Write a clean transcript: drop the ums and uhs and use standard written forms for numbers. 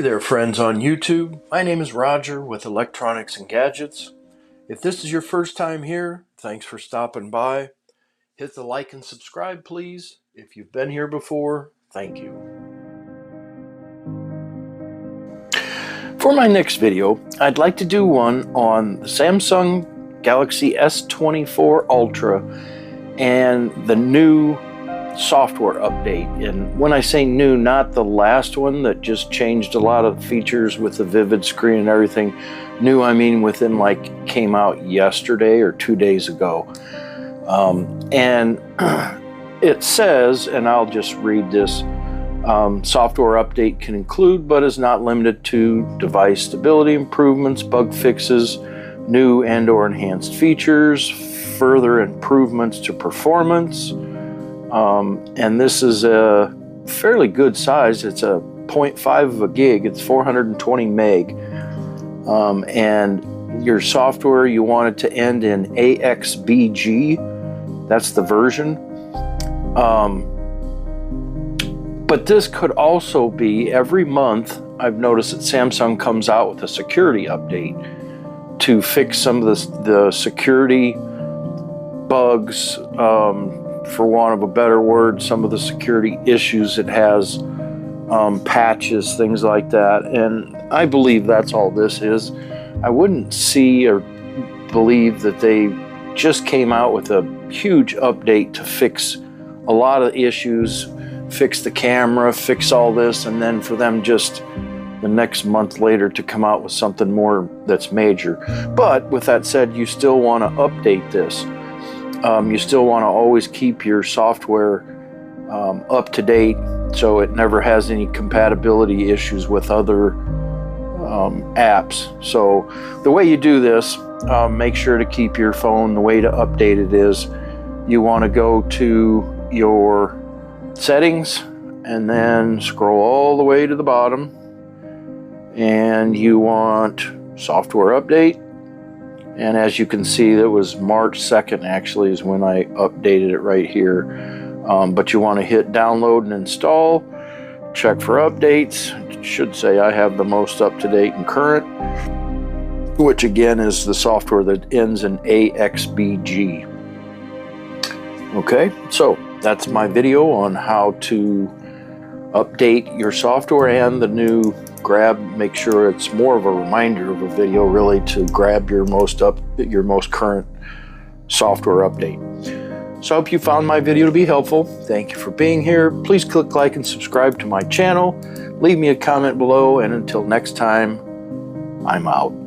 there, friends on YouTube. My name is Roger with Electronics and Gadgets. If this is your first time here, thanks for stopping by. Hit the like and subscribe, please. If you've been here before, thank you. For my next video, I'd like to do one on the Samsung Galaxy S24 Ultra and the new software update. And when I say new, not the last one that just changed a lot of features with the vivid screen and everything. New, I mean within came out yesterday or 2 days ago. And it says, and I'll just read this, software update can include but is not limited to device stability improvements, bug fixes, new and/or enhanced features, further improvements to performance. And this is a fairly good size. It's a 0.5 of a gig. It's 420 meg. And your software, you want it to end in AXBG. That's the version. But this could also be every month. I've noticed that Samsung comes out with a security update to fix some of the security bugs, for want of a better word, some of the security issues it has, patches, things like that. And I believe that's all this is. I wouldn't see or believe that they just came out with a huge update to fix a lot of issues, fix the camera, fix all this, and then for them just the next month later to come out with something more that's major. But with that said, you still want to update this. You still want to always keep your software up to date so it never has any compatibility issues with other apps. So the way you do this, make sure to keep your phone. The way to update it is you want to go to your settings and then scroll all the way to the bottom, and you want software update. And as you can see, that was March 2nd actually is when I updated it right here. But you want to hit download and install, check for updates. It should say I have the most up-to-date and current, which again is the software that ends in AXBG. Okay, so that's my video on how to update your software and the new make sure it's more of a reminder of a video really to grab your most current software update. So I hope you found my video to be helpful. Thank you for being here. Please click like and subscribe to my channel. Leave me a comment below, and until next time, I'm out.